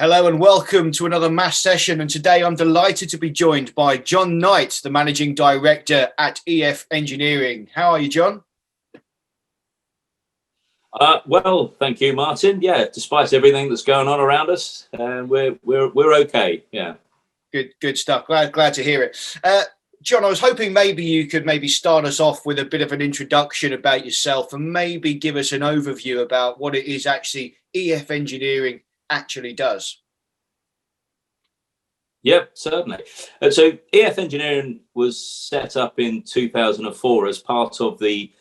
Hello and welcome to another mass session. And today I'm delighted to be joined by John Knight, the Managing Director at EF Engineering. How are you, John? Well, thank you, Martin. Yeah, despite everything that's going on around us, we're okay. Yeah. Good stuff. Glad to hear it. John, I was hoping maybe you could start us off with a bit of an introduction about yourself and maybe give us an overview about what it is actually EF Engineering actually does. Yep, certainly. So EF Engineering was set up in 2004 as part of the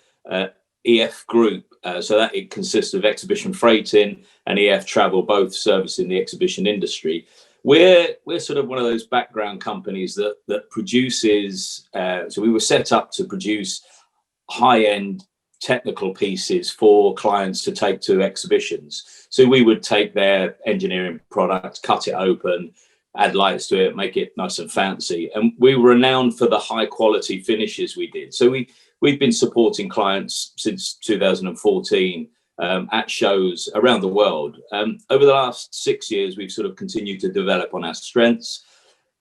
EF Group. So that it consists of Exhibition Freighting and EF Travel, both servicing the exhibition industry. We're sort of one of those background companies that produces. So we were set up to produce high-end technical pieces for clients to take to exhibitions. So we would take their engineering product, cut it open, add lights to it, make it nice and fancy. And we were renowned for the high quality finishes we did. So we've been supporting clients since 2014 at shows around the world. Over the last 6 years, we've sort of continued to develop on our strengths.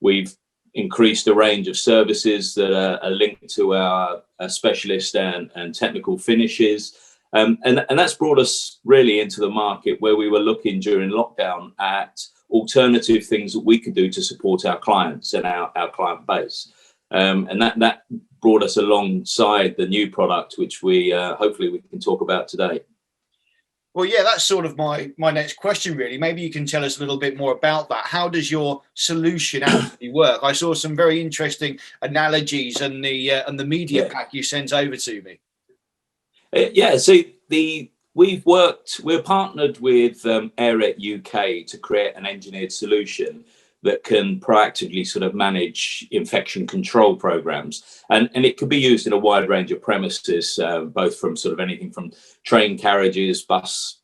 We've increased the range of services that are linked to our specialist and technical finishes. And that's brought us really into the market where we were looking during lockdown at alternative things that we could do to support our clients and our client base. And that brought us alongside the new product, which we hopefully we can talk about today. Well, yeah, that's sort of my next question, really. Maybe you can tell us a little bit more about that. How does your solution actually work? I saw some very interesting analogies and the media pack you sent over to me. So we're partnered with ARET UK to create an engineered solution that can proactively sort of manage infection control programs. And it can be used in a wide range of premises, both from sort of anything from train carriages, buses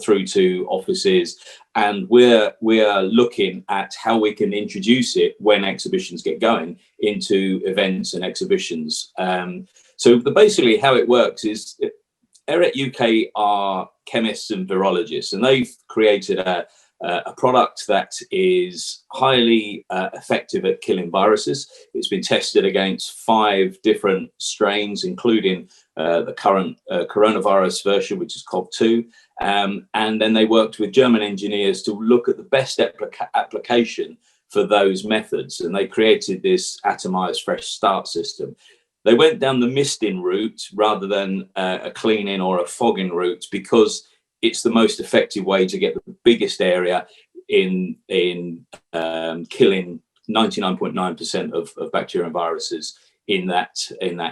through to offices. And we are looking at how we can introduce it when exhibitions get going into events and exhibitions. So basically how it works is ARET UK are chemists and virologists, and they've created a product that is highly effective at killing viruses. It's been tested against 5 different strains, including the current coronavirus version, which is COV2. And then they worked with German engineers to look at the best application for those methods. And they created this atomized fresh start system. They went down the misting route rather than a cleaning or a fogging route because it's the most effective way to get the biggest area in killing 99.9% of bacteria and viruses in that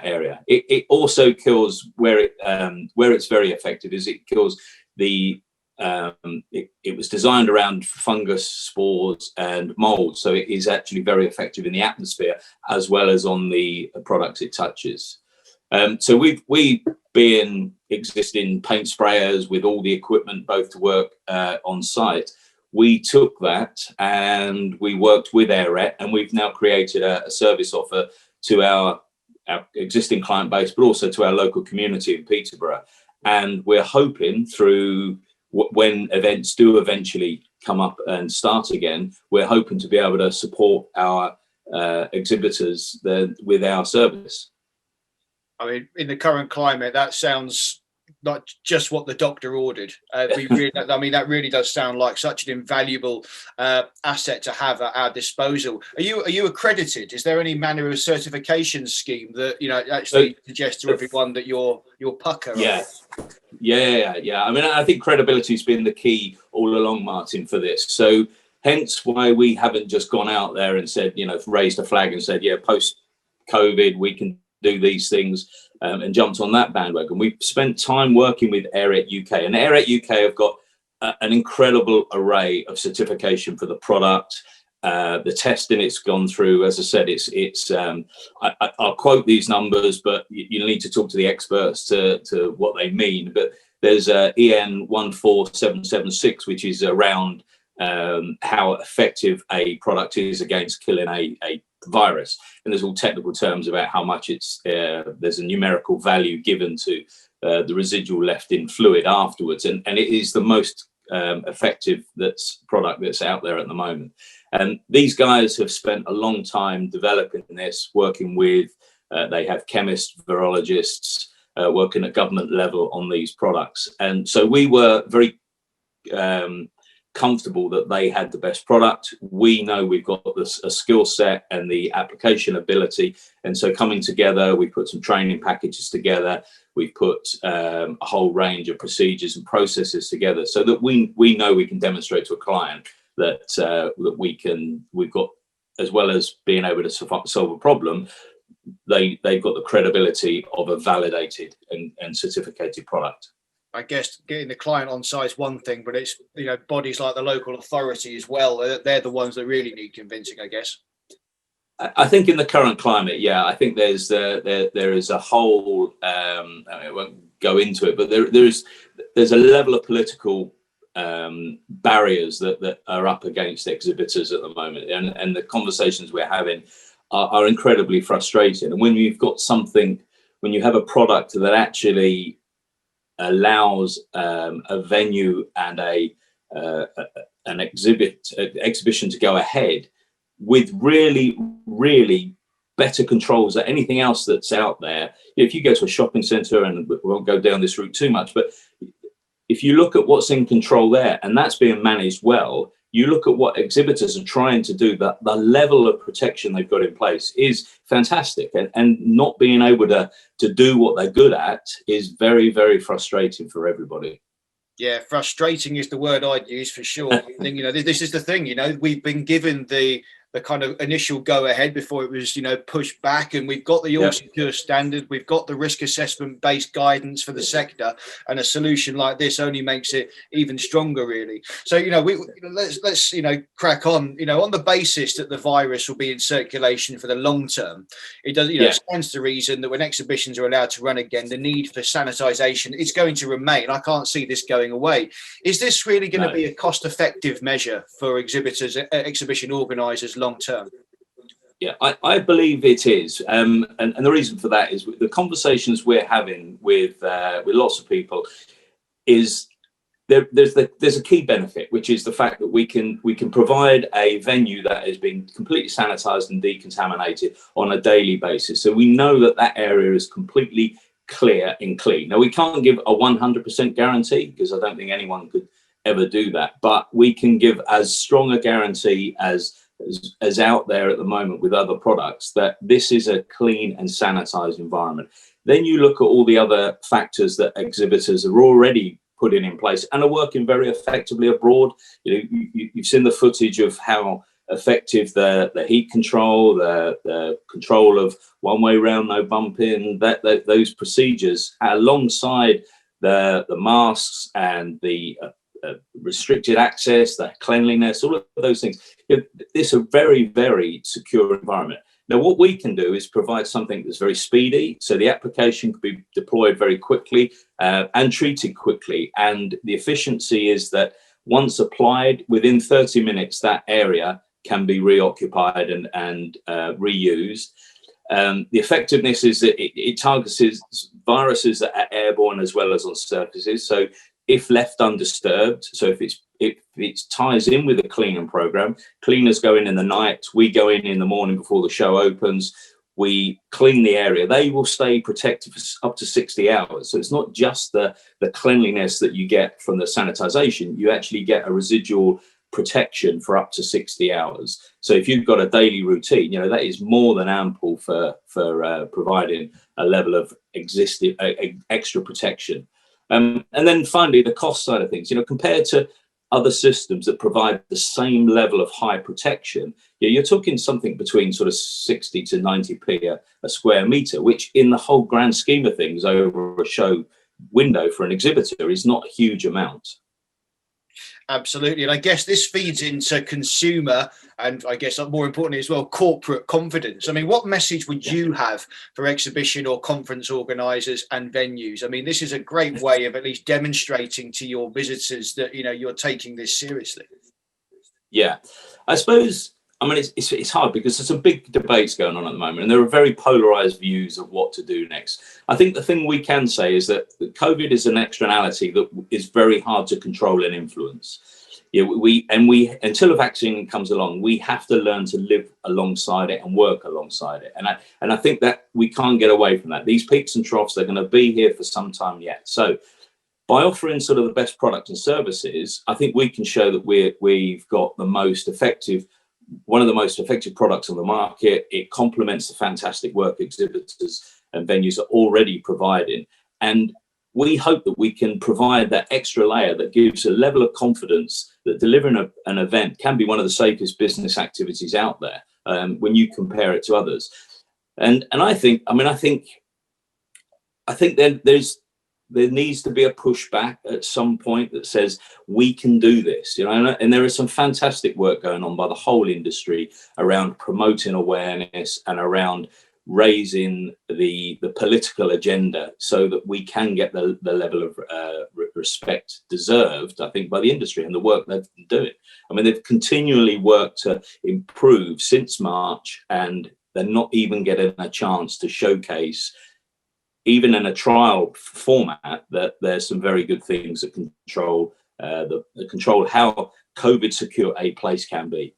area. It also kills where it's very effective is it kills the it was designed around fungus, spores and mold, so it is actually very effective in the atmosphere as well as on the products it touches. So we being existing paint sprayers with all the equipment both to work on site, we took that and we worked with ARET, and we've now created a service offer to our existing client base, but also to our local community in Peterborough. And we're hoping through when events do eventually come up and start again, we're hoping to be able to support our exhibitors with our service. I mean, in the current climate, that sounds not just what the doctor ordered. That really does sound like such an invaluable asset to have at our disposal. Are you accredited? Is there any manner of certification scheme that actually suggests to everyone that you're pucker? Yeah. I mean, I think credibility has been the key all along, Martin, for this. So hence why we haven't just gone out there and said, raised a flag and said, post COVID, we can do these things, and jumped on that bandwagon. We've spent time working with ARET UK, and ARET UK have got an incredible array of certification for the product. The testing it's gone through, as I said, I'll quote these numbers, but you need to talk to the experts to what they mean. But there's EN 14776, which is around how effective a product is against killing a virus, and there's all technical terms about how much there's a numerical value given to the residual left in fluid afterwards, and it is the most effective product that's out there at the moment. And these guys have spent a long time developing this, working with, they have chemists, virologists, working at government level on these products. And so we were very comfortable that they had the best product. We know we've got a skill set and the application ability. And so coming together, we put some training packages together. We've put a whole range of procedures and processes together so that we know we can demonstrate to a client that we've got, as well as being able to solve a problem, they've got the credibility of a validated and certificated product. I guess getting the client on side is one thing, but it's, you know, bodies like the local authority as well. They're the ones that really need convincing, I guess. I think in the current climate, yeah, I think there is a whole. I won't go into it, but there's a level of political barriers that are up against exhibitors at the moment, and the conversations we're having are incredibly frustrating. And when you've got something, when you have a product that actually allows a venue and an exhibition to go ahead with really better controls than anything else that's out there. If you go to a shopping centre, and we won't go down this route too much, but if you look at what's in control there and that's being managed well, you look at what exhibitors are trying to do, the level of protection they've got in place is fantastic. And not being able to do what they're good at is very, very frustrating for everybody. Yeah, frustrating is the word I'd use for sure. I think, you know, this is the thing, you know, we've been given the kind of initial go ahead before it was, you know, pushed back, and we've got the all secure standard, we've got the risk assessment based guidance for the sector, and a solution like this only makes it even stronger, really. So, you know, let's you know, crack on, you know, on the basis that the virus will be in circulation for the long term. It does, you know, it stands to reason that when exhibitions are allowed to run again, the need for sanitization is going to remain. I can't see this going away. Is this really going to be a cost effective measure for exhibitors, exhibition organizers long term? Yeah, I believe it is, and the reason for that is the conversations we're having with lots of people is there's a key benefit, which is the fact that we can provide a venue that has been completely sanitized and decontaminated on a daily basis, so we know that area is completely clear and clean. Now, we can't give a 100% guarantee, because I don't think anyone could ever do that, but we can give as strong a guarantee as out there at the moment with other products, that this is a clean and sanitized environment. Then you look at all the other factors that exhibitors are already putting in place and are working very effectively abroad. You know, you've seen the footage of how effective the heat control, the control of one way round, no bumping, those procedures, alongside the masks and the restricted access, the cleanliness, all of those things. You know, it's a very, very secure environment. Now, what we can do is provide something that's very speedy, so the application can be deployed very quickly and treated quickly. And the efficiency is that once applied, within 30 minutes, that area can be reoccupied and reused. The effectiveness is that it targets viruses that are airborne as well as on surfaces. So if left undisturbed, so if it ties in with a cleaning program, cleaners go in the night, we go in the morning before the show opens, we clean the area, they will stay protected for up to 60 hours. So it's not just the cleanliness that you get from the sanitization, you actually get a residual protection for up to 60 hours. So if you've got a daily routine, you know, that is more than ample for providing a level of existing extra protection. And then finally, the cost side of things, you know, compared to other systems that provide the same level of high protection, you're talking something between sort of 60 to 90p a square meter, which in the whole grand scheme of things over a show window for an exhibitor is not a huge amount. Absolutely. And I guess this feeds into consumer and I guess more importantly as well, corporate confidence. I mean, what message would you have for exhibition or conference organisers and venues? I mean, this is a great way of at least demonstrating to your visitors that, you know, you're taking this seriously. Yeah, I suppose I mean, it's hard because there's some big debates going on at the moment, and there are very polarized views of what to do next. I think the thing we can say is that COVID is an externality that is very hard to control and influence. Yeah, we until a vaccine comes along, we have to learn to live alongside it and work alongside it. And I think that we can't get away from that. These peaks and troughs, they're going to be here for some time yet. So by offering sort of the best products and services, I think we can show that we've got the most effective, one of the most effective products on the market. It complements the fantastic work exhibitors and venues are already providing. And we hope that we can provide that extra layer that gives a level of confidence that delivering an event can be one of the safest business activities out there when you compare it to others. And I think there needs to be a pushback at some point that says we can do this, and there is some fantastic work going on by the whole industry around promoting awareness and around raising the political agenda so that we can get the level of respect deserved, I think, by the industry and the work they've been doing. I mean, they've continually worked to improve since March, and they're not even getting a chance to showcase, even in a trial format, that there's some very good things that control control how COVID secure a place can be.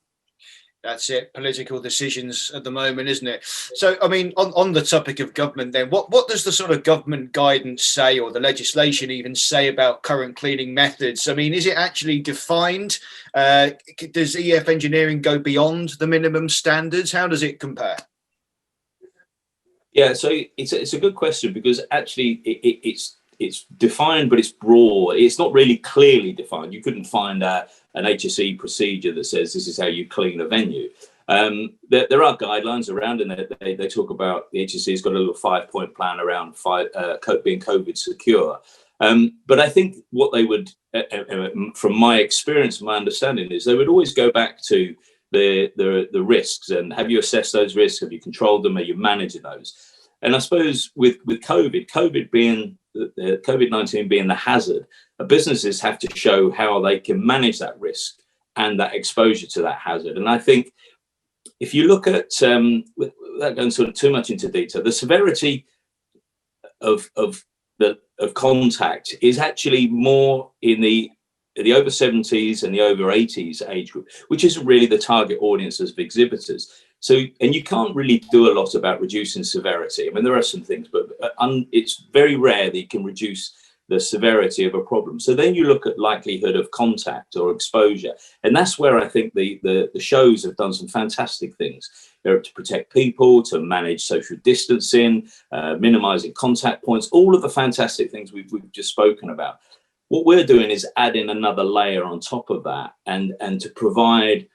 That's it. Political decisions at the moment, isn't it? So, I mean, on the topic of government, then, what does the sort of government guidance say, or the legislation even say, about current cleaning methods? I mean, is it actually defined? Does EF engineering go beyond the minimum standards? How does it compare? Yeah, so it's a good question, because actually it's defined, but it's broad. It's not really clearly defined. You couldn't find an HSE procedure that says this is how you clean a venue. There are guidelines around, and they talk about, the HSE's got a little 5-point plan around being COVID secure. But I think what they would, from my experience, my understanding, is they would always go back to the risks, and have you assessed those risks? Have you controlled them? Are you managing those? And I suppose with COVID being COVID-19 being the hazard, businesses have to show how they can manage that risk and that exposure to that hazard. And I think if you look at, without going sort of too much into detail, the severity of contact is actually more in the over 70s and the over 80s age group, which isn't really the target audience of exhibitors. So, and you can't really do a lot about reducing severity. I mean, there are some things, but it's very rare that you can reduce the severity of a problem. So then you look at likelihood of contact or exposure. And that's where I think the shows have done some fantastic things. They're to protect people, to manage social distancing, minimizing contact points, all of the fantastic things we've just spoken about. What we're doing is adding another layer on top of that, and to provide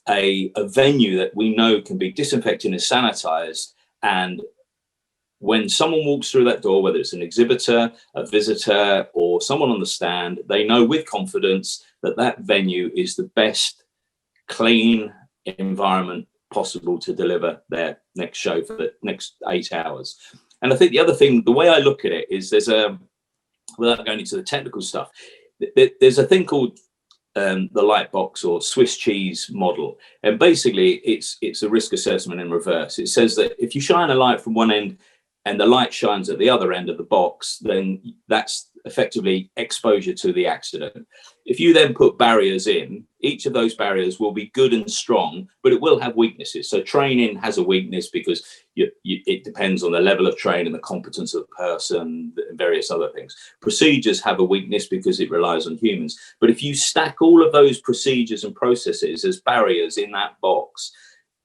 a venue that we know can be disinfected and sanitized. And when someone walks through that door, whether it's an exhibitor, a visitor, or someone on the stand, they know with confidence that that venue is the best clean environment possible to deliver their next show for the next 8 hours. And I think the other thing, the way I look at it, is without going into the technical stuff, there's a thing called the light box or Swiss cheese model, and basically it's a risk assessment in reverse. It says that if you shine a light from one end and the light shines at the other end of the box, then that's effectively exposure to the accident. If you then put barriers in, each of those barriers will be good and strong, but it will have weaknesses. So training has a weakness because it depends on the level of training and the competence of the person and various other things. Procedures have a weakness because it relies on humans. But if you stack all of those procedures and processes as barriers in that box,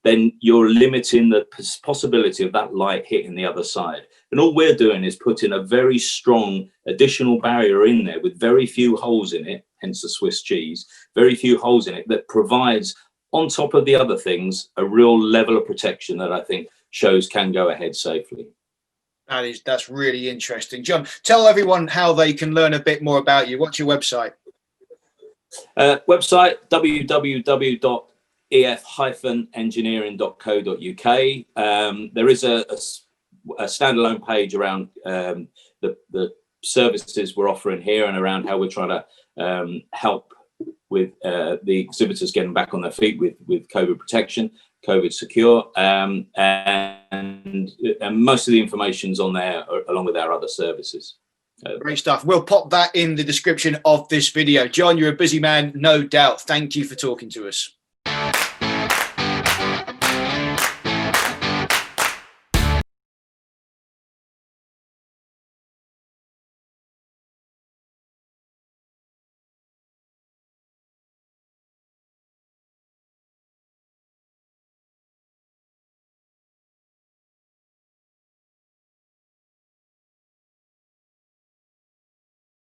then you're limiting the possibility of that light hitting the other side. And all we're doing is putting a very strong additional barrier in there with very few holes in it, hence the Swiss cheese, very few holes in it, that provides, on top of the other things, a real level of protection that I think shows can go ahead safely. That's really interesting. John, tell everyone how they can learn a bit more about you. What's your website? Website, www.ef-engineering.co.uk. There is a standalone page around the services we're offering here and around how we're trying to help the exhibitors getting back on their feet with COVID protection, COVID secure, and most of the information's on there along with our other services. Great stuff. We'll pop that in the description of this video. John, you're a busy man, no doubt. Thank you for talking to us.